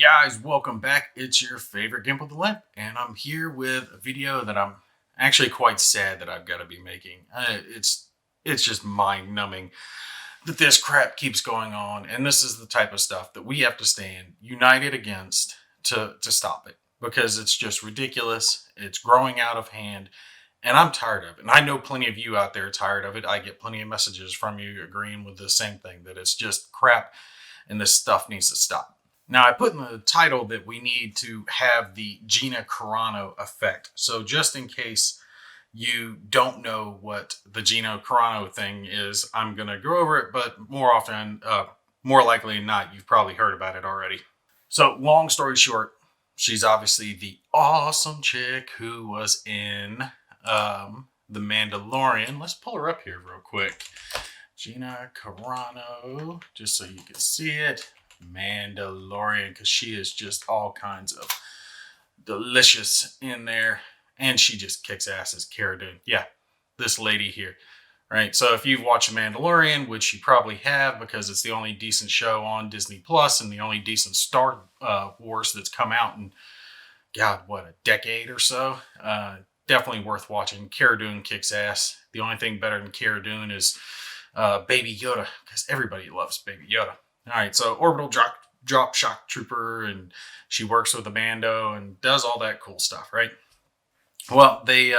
guys, welcome back. It's your favorite Gimp with the Limp, and I'm here with a video that I'm actually quite sad that I've got to be making. It's just mind-numbing that this crap keeps going on, and this is the type of stuff that we have to stand united against to stop it, because it's just ridiculous. It's growing out of hand, and I'm tired of it. And I know plenty of you out there are tired of it. I get plenty of messages from you agreeing with the same thing, that it's just crap and this stuff needs to stop. Now, I put in the title that we need to have the Gina Carano effect. So just in case you don't know what the Gina Carano thing is, I'm going to go over it, but more likely than not, you've probably heard about it already. So long story short, she's obviously the awesome chick who was in The Mandalorian. Let's pull her up here real quick. Gina Carano, just so you can see it. Mandalorian, because she is just all kinds of delicious in there, and she just kicks ass as Cara Dune. Yeah, this lady here, right? So if you've watched Mandalorian, which you probably have, because it's the only decent show on Disney Plus and the only decent Star Wars that's come out in a decade or so. Definitely worth watching. Cara Dune kicks ass. The only thing better than Cara Dune is Baby Yoda, because everybody loves Baby Yoda. All right, so orbital drop shock trooper, and she works with the Mando and does all that cool stuff, right? Well, they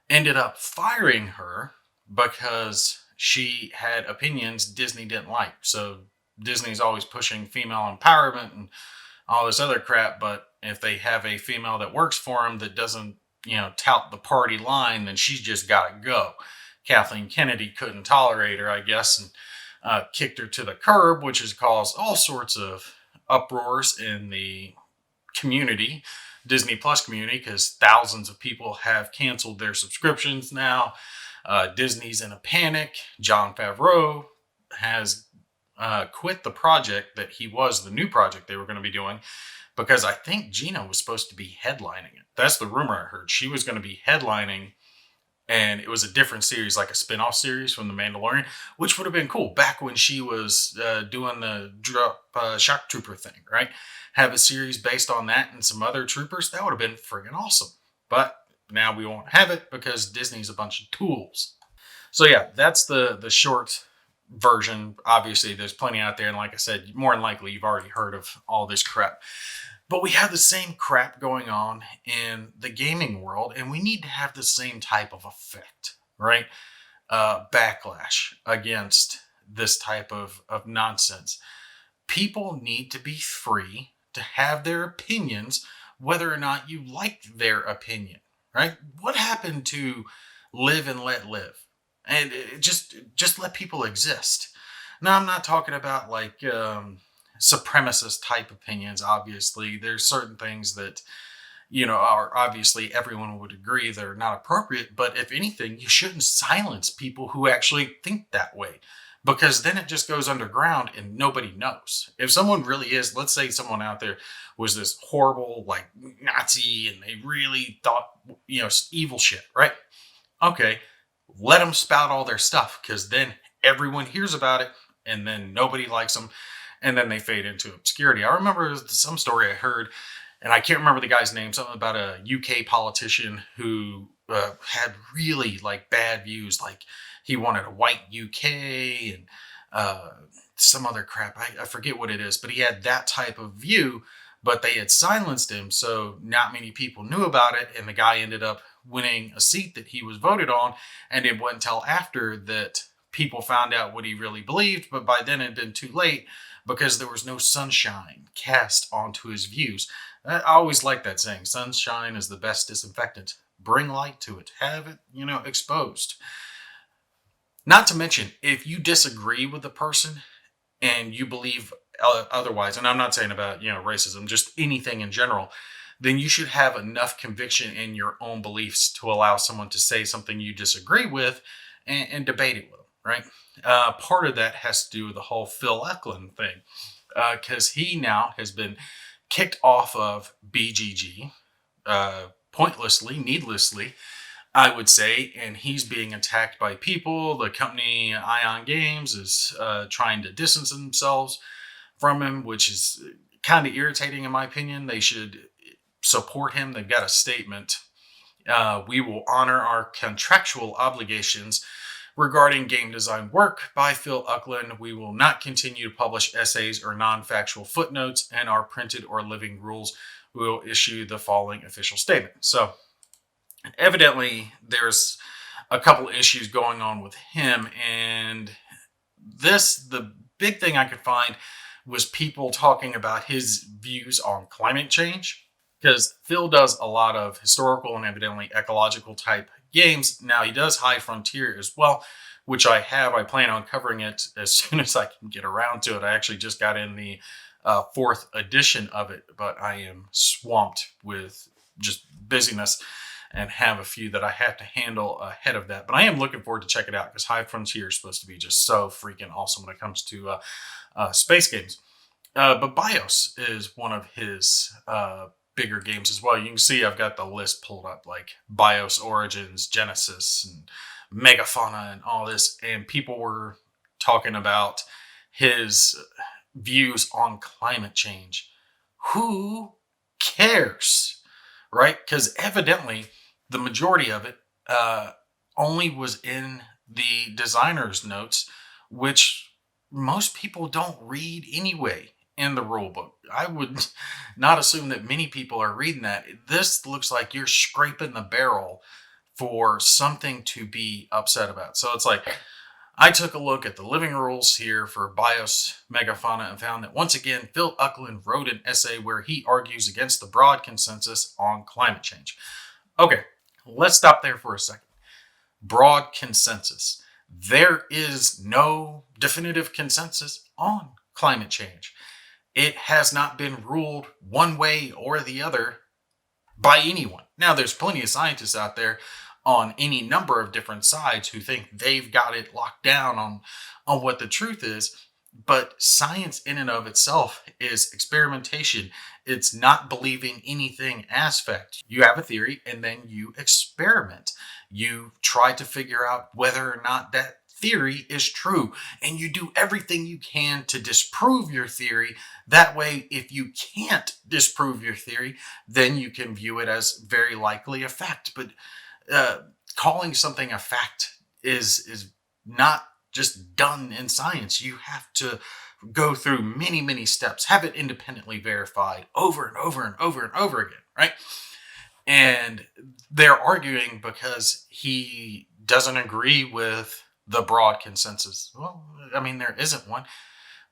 ended up firing her because she had opinions Disney didn't like. So Disney's always pushing female empowerment and all this other crap, but if they have a female that works for them that doesn't, tout the party line, then she's just got to go. Kathleen Kennedy couldn't tolerate her, I guess, and kicked her to the curb, which has caused all sorts of uproars in the community, Disney Plus community, because thousands of people have canceled their subscriptions now. Disney's in a panic. Jon Favreau has quit the project that the new project they were going to be doing, because I think Gina was supposed to be headlining it. That's the rumor I heard. She was going to be headlining, and it was a different series, like a spin-off series from The Mandalorian, which would have been cool back when she was doing the shock trooper thing, right? Have a series based on that and some other troopers. That would have been friggin' awesome. But now we won't have it because Disney's a bunch of tools. So yeah, that's the short version. Obviously, there's plenty out there. And like I said, more than likely, you've already heard of all this crap. But we have the same crap going on in the gaming world, and we need to have the same type of effect, right? Backlash against this type of nonsense. People need to be free to have their opinions, whether or not you like their opinion, right? What happened to live and let live? And just let people exist. Now, I'm not talking about like supremacist type opinions. Obviously, there's certain things that are obviously everyone would agree they're not appropriate, but if anything, you shouldn't silence people who actually think that way, because then it just goes underground and nobody knows. If someone really is, let's say someone out there was this horrible like Nazi and they really thought evil shit, right? Okay, let them spout all their stuff, because then everyone hears about it and then nobody likes them, and then they fade into obscurity. I remember some story I heard, and I can't remember the guy's name, something about a UK politician who had really like bad views. Like he wanted a white UK and some other crap. I forget what it is, but he had that type of view, but they had silenced him. So not many people knew about it. And the guy ended up winning a seat that he was voted on. And it wasn't until after that people found out what he really believed. But by then it had been too late, because there was no sunshine cast onto his views. I always like that saying, sunshine is the best disinfectant. Bring light to it. Have it, exposed. Not to mention, if you disagree with the person and you believe otherwise, and I'm not saying about, racism, just anything in general, then you should have enough conviction in your own beliefs to allow someone to say something you disagree with and debate it with them, right? Part of that has to do with the whole Phil Eklund thing, because he now has been kicked off of BGG, pointlessly, needlessly, I would say, and he's being attacked by people. The company AntLab Games is trying to distance themselves from him, which is kind of irritating in my opinion. They should support him. They've got a statement. We will honor our contractual obligations regarding game design work by Phil Uckland. We will not continue to publish essays or non-factual footnotes, and our printed or living rules. We will issue the following official statement. So evidently there's a couple issues going on with him, and the big thing I could find was people talking about his views on climate change, because Phil does a lot of historical and evidently ecological type games. Now he does High Frontier as well, which I have. I plan on covering it as soon as I can get around to it. I actually just got in the fourth edition of it, but I am swamped with just busyness and have a few that I have to handle ahead of that. But I am looking forward to check it out, because High Frontier is supposed to be just so freaking awesome when it comes to space games. But BIOS is one of his bigger games as well. You can see I've got the list pulled up, like BIOS Origins, Genesis, and Megafauna, and all this. And people were talking about his views on climate change. Who cares, right? Because evidently the majority of it only was in the designer's notes, which most people don't read anyway in the rule book. I would not assume that many people are reading that. This looks like you're scraping the barrel for something to be upset about. So it's like, I took a look at the living rules here for BIOS Megafauna and found that once again, Phil Uckland wrote an essay where he argues against the broad consensus on climate change. Okay, let's stop there for a second. Broad consensus. There is no definitive consensus on climate change. It has not been ruled one way or the other by anyone. Now, there's plenty of scientists out there on any number of different sides who think they've got it locked down on what the truth is. But science in and of itself is experimentation. It's not believing anything as fact. You have a theory and then you experiment. You try to figure out whether or not that theory is true, and you do everything you can to disprove your theory. That way, if you can't disprove your theory, then you can view it as very likely a fact. But calling something a fact is not just done in science. You have to go through many steps, have it independently verified over and over and over and over again, right? And they're arguing because he doesn't agree with the broad consensus. Well, I mean, there isn't one,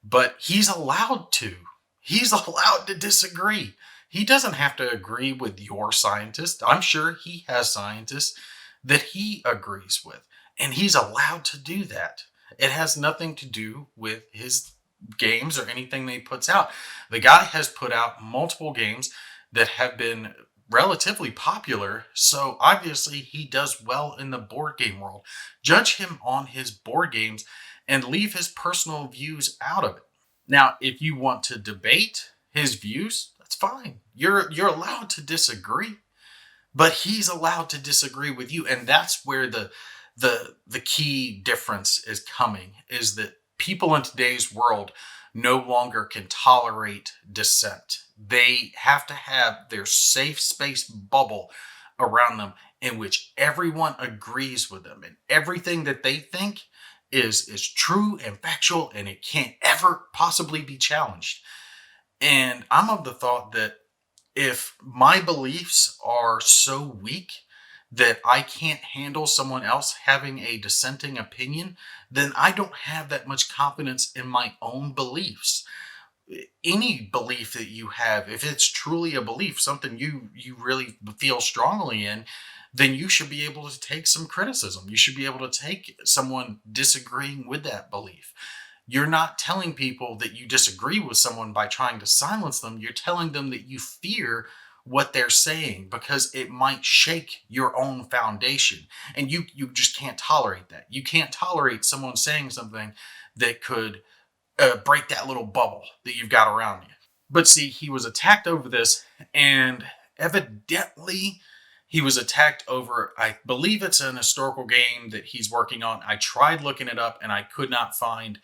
but he's allowed to. He's allowed to disagree. He doesn't have to agree with your scientist. I'm sure he has scientists that he agrees with, and he's allowed to do that. It has nothing to do with his games or anything that he puts out. The guy has put out multiple games that have been relatively popular, so obviously he does well in the board game world. Judge him on his board games and leave his personal views out of it. Now, if you want to debate his views, that's fine. You're allowed to disagree, but he's allowed to disagree with you, and that's where the key difference is coming, is that people in today's world no longer can tolerate dissent. They have to have their safe space bubble around them in which everyone agrees with them, and everything that they think is true and factual, and it can't ever possibly be challenged. And I'm of the thought that if my beliefs are so weak that I can't handle someone else having a dissenting opinion, then I don't have that much confidence in my own beliefs. Any belief that you have, if it's truly a belief, something you really feel strongly in, then you should be able to take some criticism. You should be able to take someone disagreeing with that belief. You're not telling people that you disagree with someone by trying to silence them. You're telling them that you fear what they're saying because it might shake your own foundation. And you just can't tolerate that. You can't tolerate someone saying something that could break that little bubble that you've got around you. But see, he was attacked over this, and evidently he was attacked over, I believe it's an historical game that he's working on. I tried looking it up and I could not find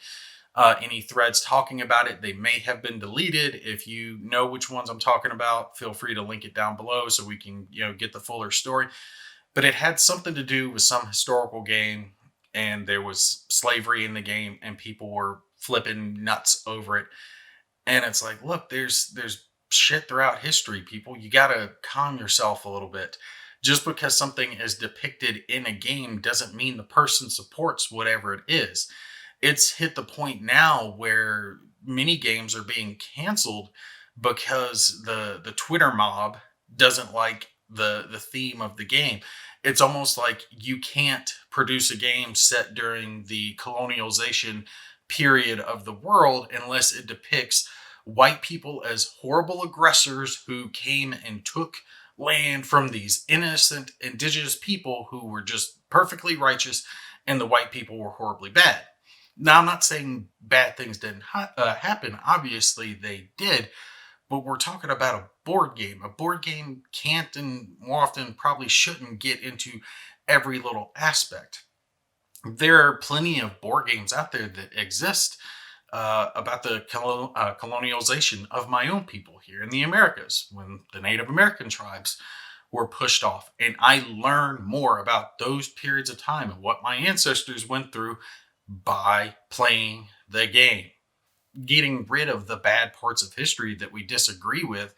any threads talking about it. They may have been deleted. If you know which ones I'm talking about, feel free to link it down below so we can, get the fuller story. But it had something to do with some historical game, and there was slavery in the game, and people were flipping nuts over it. And it's like, look, there's shit throughout history, people. You gotta calm yourself a little bit. Just because something is depicted in a game doesn't mean the person supports whatever it is. It's hit the point now where mini games are being canceled because the Twitter mob doesn't like the theme of the game. It's almost like you can't produce a game set during the colonialization period of the world unless it depicts white people as horrible aggressors who came and took land from these innocent indigenous people who were just perfectly righteous, and the white people were horribly bad. Now, I'm not saying bad things didn't happen. Obviously, they did. But we're talking about a board game. A board game can't, and more often probably shouldn't, get into every little aspect. There are plenty of board games out there that exist about the colonialization of my own people here in the Americas when the Native American tribes were pushed off. And I learned more about those periods of time and what my ancestors went through by playing the game. Getting rid of the bad parts of history that we disagree with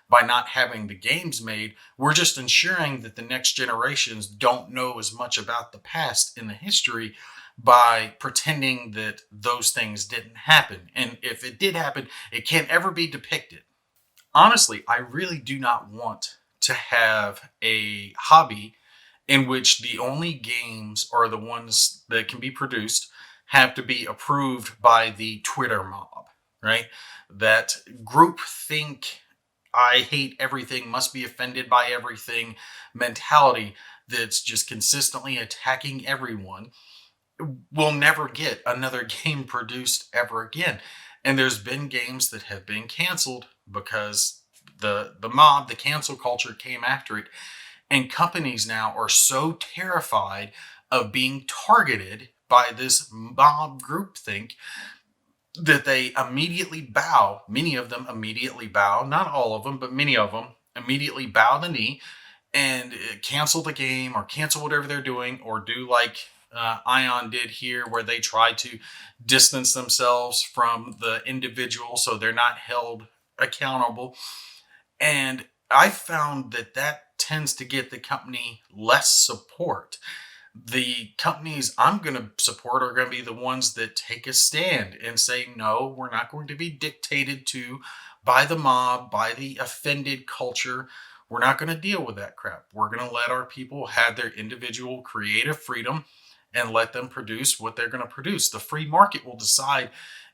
by not having the games made, we're just ensuring that the next generations don't know as much about the past in the history by pretending that those things didn't happen. And if it did happen, it can't ever be depicted. Honestly, I really do not want to have a hobby in which the only games are the ones that can be produced have to be approved by the Twitter mob, right? That group think, I hate everything, must be offended by everything mentality that's just consistently attacking everyone will never get another game produced ever again. And there's been games that have been canceled because the mob, the cancel culture came after it. And companies now are so terrified of being targeted by this mob groupthink that they immediately bow. Many of them immediately bow, not all of them, but many of them immediately bow the knee and cancel the game or cancel whatever they're doing, or do like Ion did here, where they try to distance themselves from the individual so they're not held accountable. And I found that that tends to get the company less support. The companies I'm going to support are going to be the ones that take a stand and say, no, we're not going to be dictated to by the mob, by the offended culture. We're not going to deal with that crap. We're going to let our people have their individual creative freedom and let them produce what they're going to produce. The free market will decide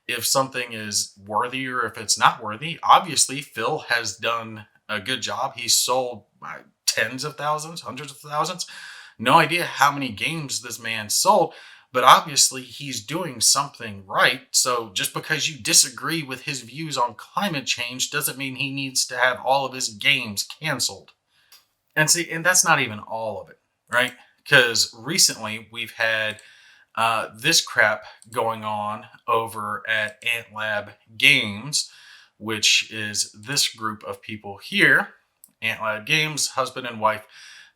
if something is worthy or if it's not worthy. Obviously, Phil has done a good job. He's sold tens of thousands, hundreds of thousands. No idea how many games this man sold, but obviously he's doing something right. So just because you disagree with his views on climate change doesn't mean he needs to have all of his games canceled. And see, and that's not even all of it, right? Because recently we've had this crap going on over at AntLab Games, which is this group of people here. AntLab Games, husband and wife,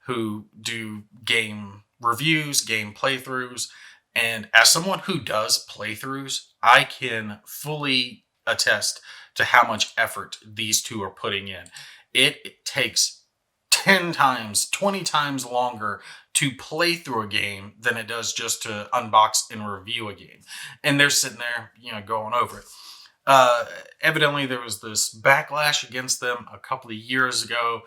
who do game reviews, game playthroughs. And as someone who does playthroughs, I can fully attest to how much effort these two are putting in. It takes 10 times, 20 times longer to play through a game than it does just to unbox and review a game. And they're sitting there, going over it. Evidently, there was this backlash against them a couple of years ago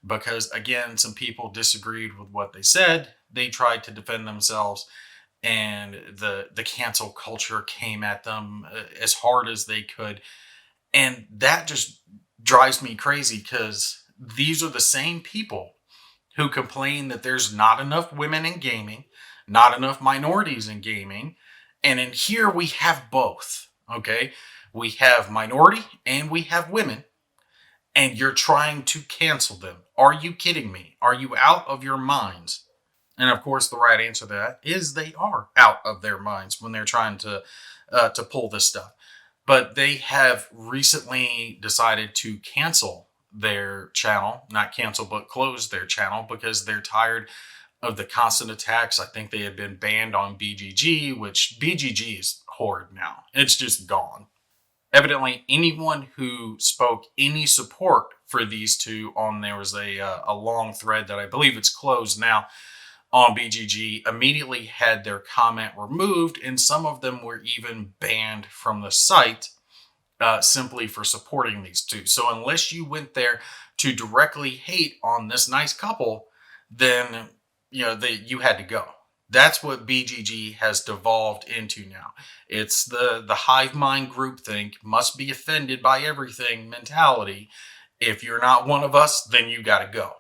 because, again, some people disagreed with what they said. They tried to defend themselves, and the cancel culture came at them as hard as they could. And that just drives me crazy because these are the same people who complain that there's not enough women in gaming, not enough minorities in gaming. And in here we have both, okay? We have minority and we have women, and you're trying to cancel them. Are you kidding me? Are you out of your minds? And of course, the right answer to that is they are out of their minds when they're trying to pull this stuff. But they have recently decided to cancel their channel, not cancel, but close their channel because they're tired of the constant attacks. I think they had been banned on BGG, which BGG is horrid now. It's just gone. Evidently, anyone who spoke any support for these two on there was a long thread that I believe it's closed now on BGG immediately had their comment removed, and some of them were even banned from the site simply for supporting these two. So unless you went there to directly hate on this nice couple, then you had to go. That's what BGG has devolved into now. It's the hive mind groupthink, must be offended by everything mentality. If you're not one of us, then you got to go.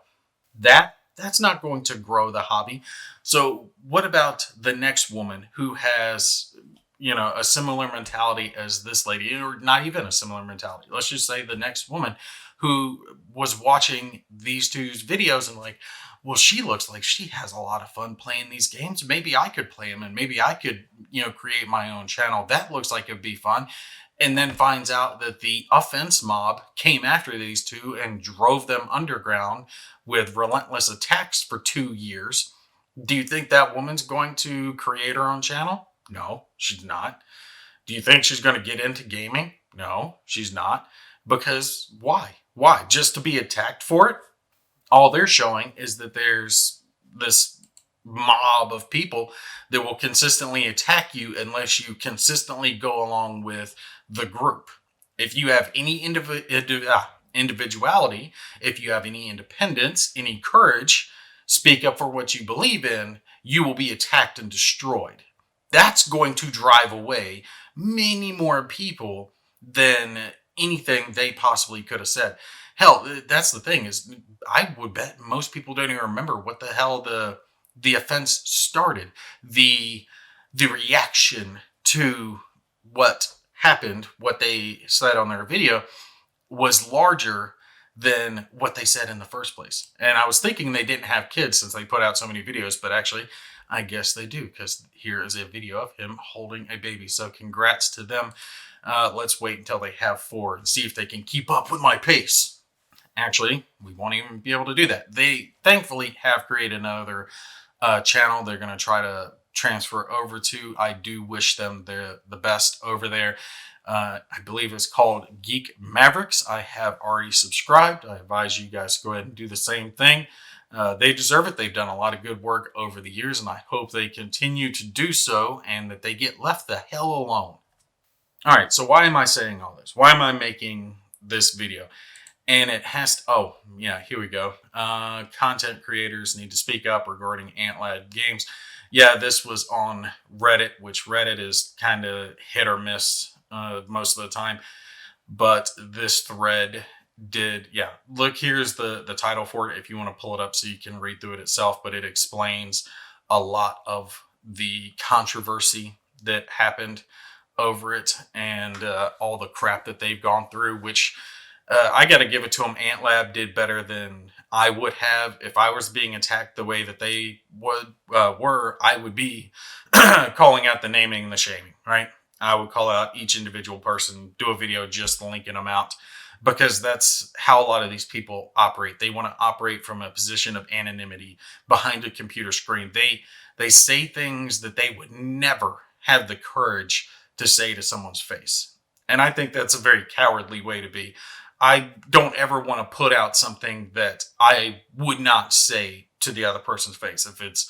That's not going to grow the hobby. So what about the next woman who has a similar mentality as this lady, or not even a similar mentality? Let's just say the next woman who was watching these two's videos and like, well, she looks like she has a lot of fun playing these games. Maybe I could play them and maybe I could, create my own channel. That looks like it'd be fun. And then finds out that the offense mob came after these two and drove them underground with relentless attacks for 2 years. Do you think that woman's going to create her own channel? No, she's not. Do you think she's going to get into gaming? No, she's not. Because why? Why? Just to be attacked for it? All they're showing is that there's this mob of people that will consistently attack you unless you consistently go along with the group. If you have any individuality, if you have any independence, any courage, speak up for what you believe in, you will be attacked and destroyed. That's going to drive away many more people than anything they possibly could have said. Hell, that's the thing is, I would bet most people don't even remember what the hell the offense started. The reaction to what happened, what they said on their video, was larger than what they said in the first place. And I was thinking they didn't have kids since they put out so many videos, but actually, I guess they do, because here is a video of him holding a baby. So congrats to them. Let's wait until they have 4 and see if they can keep up with my pace. Actually, we won't even be able to do that. They thankfully have created another channel they're going to try to transfer over to. I do wish them the best over there. I believe it's called Geek Mavericks. I have already subscribed. I advise you guys to go ahead and do the same thing. They deserve it. They've done a lot of good work over the years, and I hope they continue to do so and that they get left the hell alone. All right, so why am I saying all this? Why am I making this video? And it has to, oh, yeah, here we go. Content creators need to speak up regarding AntLab Games. Yeah, this was on Reddit, which Reddit is kind of hit or miss most of the time. But this thread did, yeah. Look, here's the title for it if you want to pull it up so you can read through it itself. But it explains a lot of the controversy that happened over it and all the crap that they've gone through, which I got to give it to them. AntLab did better than I would have. If I was being attacked the way that they were, I would be calling out the naming and the shaming, right? I would call out each individual person, do a video just linking them out, because that's how a lot of these people operate. They want to operate from a position of anonymity behind a computer screen. They say things that they would never have the courage to say to someone's face. And I think that's a very cowardly way to be. I don't ever want to put out something that I would not say to the other person's face. If it's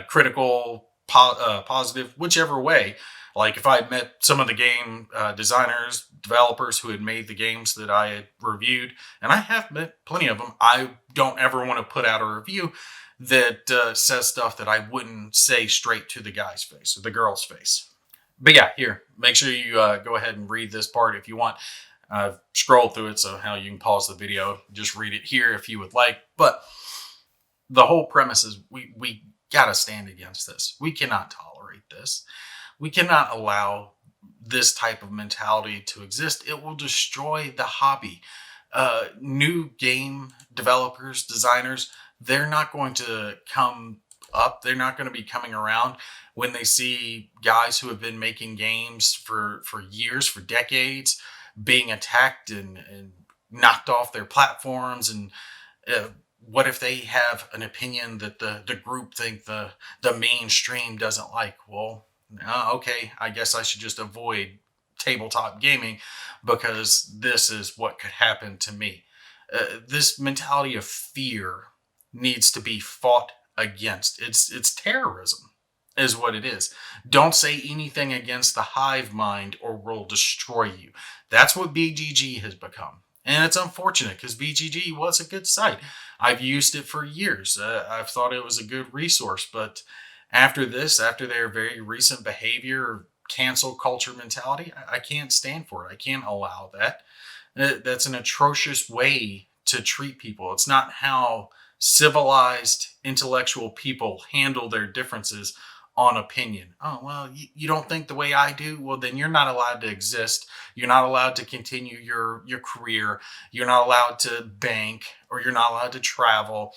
critical, positive, whichever way. Like if I met some of the game designers, developers who had made the games that I had reviewed, and I have met plenty of them, I don't ever want to put out a review that says stuff that I wouldn't say straight to the guy's face or the girl's face. But yeah, here, make sure you go ahead and read this part if you want. I've scrolled through it, so how you can pause the video, just read it here if you would like. But the whole premise is we got to stand against this. We cannot tolerate this. We cannot allow this type of mentality to exist. It will destroy the hobby. New game developers, designers, they're not going to come up. They're not going to be coming around when they see guys who have been making games for years, for decades, being attacked and knocked off their platforms. And uh, what if they have an opinion that the group think the mainstream doesn't like? Well, okay, I guess I should just avoid tabletop gaming because this is what could happen to me. This mentality of fear needs to be fought against. It's terrorism, is what it is. Don't say anything against the hive mind, or we'll destroy you. That's what BGG has become. And it's unfortunate because BGG was a good site. I've used it for years. I've thought it was a good resource. But after this, after their very recent behavior, cancel culture mentality, I can't stand for it. I can't allow that. That's an atrocious way to treat people. It's not how civilized intellectual people handle their differences on opinion. Oh, well, you don't think the way I do? Well, then you're not allowed to exist. You're not allowed to continue your career. You're not allowed to bank, or you're not allowed to travel.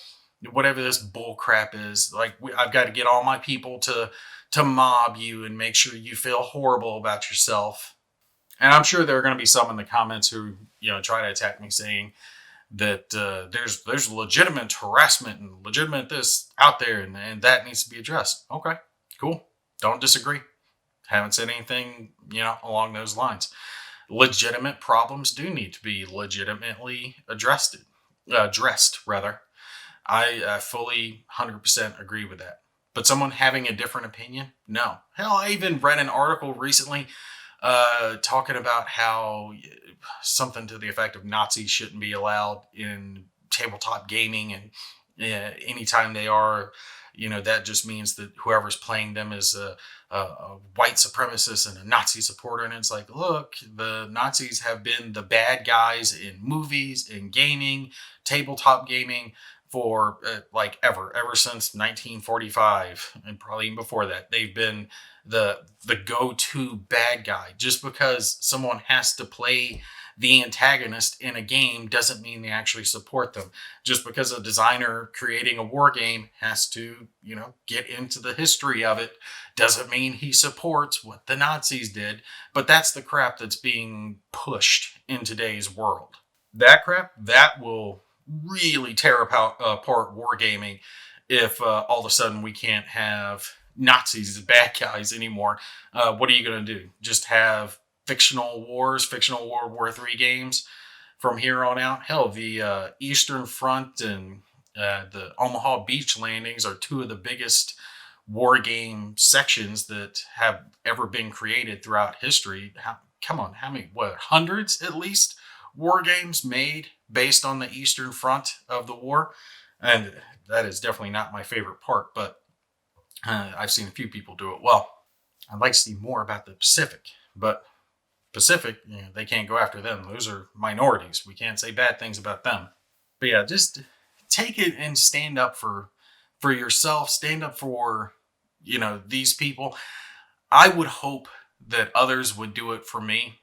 Whatever this bull crap is, like I've got to get all my people to mob you and make sure you feel horrible about yourself. And I'm sure there are going to be some in the comments who try to attack me, saying that there's legitimate harassment and legitimate this out there, and that needs to be addressed. Okay, cool. Don't disagree. Haven't said anything along those lines. Legitimate problems do need to be legitimately addressed rather. I fully 100% agree with that. But someone having a different opinion, no. Hell, I even read an article recently talking about how something to the effect of Nazis shouldn't be allowed in tabletop gaming, and anytime they are, that just means that whoever's playing them is a white supremacist and a Nazi supporter. And it's like, look, the Nazis have been the bad guys in movies, in gaming, tabletop gaming, for ever since 1945, and probably even before that. They've been the go-to bad guy. Just because someone has to play the antagonist in a game doesn't mean they actually support them. Just because a designer creating a war game has to, get into the history of it, doesn't mean he supports what the Nazis did. But that's the crap that's being pushed in today's world. That crap, that will really tear apart wargaming if all of a sudden we can't have Nazis as bad guys anymore. What are you going to do? Just have fictional wars, fictional World War III games from here on out? Hell, the Eastern Front and the Omaha Beach landings are two of the biggest war game sections that have ever been created throughout history. Come on, how many, hundreds at least war games made based on the Eastern Front of the war? And that is definitely not my favorite part, but I've seen a few people do it well. I'd like to see more about the Pacific, but Pacific, they can't go after them. Those are minorities. We can't say bad things about them. But yeah, just take it and stand up for yourself. Stand up for these people. I would hope that others would do it for me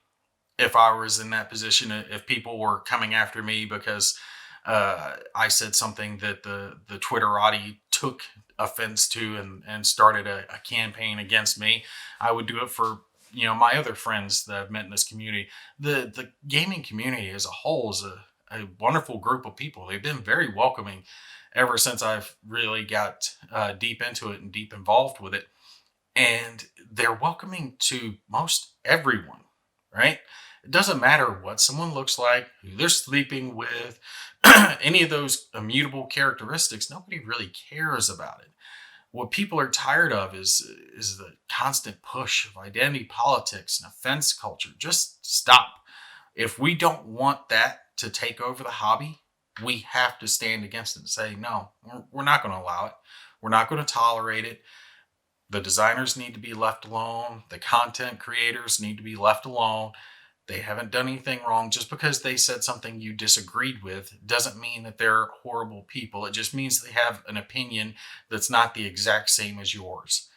if I was in that position. If people were coming after me because I said something that the Twitterati took offense to and started a campaign against me, I would do it for my other friends that I've met in this community. The gaming community as a whole is a wonderful group of people. They've been very welcoming ever since I've really got deep into it and deep involved with it. And they're welcoming to most everyone, right? It doesn't matter what someone looks like, who they're sleeping with, any of those immutable characteristics. Nobody really cares about it. What people are tired of is the constant push of identity politics and offense culture. Just stop. If we don't want that to take over the hobby, we have to stand against it and say, no, we're not going to allow it. We're not going to tolerate it. The designers need to be left alone. The content creators need to be left alone. They haven't done anything wrong. Just because they said something you disagreed with doesn't mean that they're horrible people. It just means they have an opinion that's not the exact same as yours.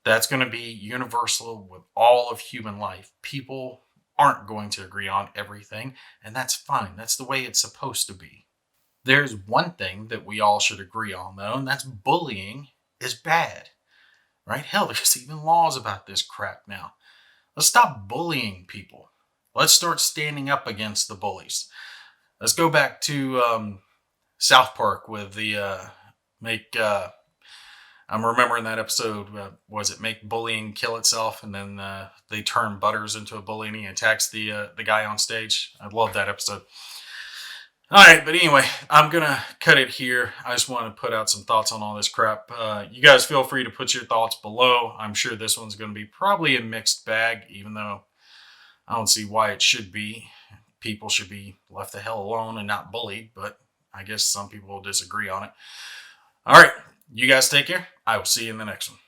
That's going to be universal with all of human life. People aren't going to agree on everything, and that's fine. That's the way it's supposed to be. There's one thing that we all should agree on, though, and that's bullying is bad, right? Hell, there's even laws about this crap now. Let's stop bullying people. Let's start standing up against the bullies. Let's go back to South Park with the make. I'm remembering that episode. Was it make bullying kill itself? And then they turn Butters into a bully and he attacks the guy on stage. I love that episode. All right, but anyway, I'm gonna cut it here. I just want to put out some thoughts on all this crap. You guys feel free to put your thoughts below. I'm sure this one's going to be probably a mixed bag, even though I don't see why it should be. People should be left the hell alone and not bullied, but I guess some people will disagree on it. All right, you guys take care. I will see you in the next one.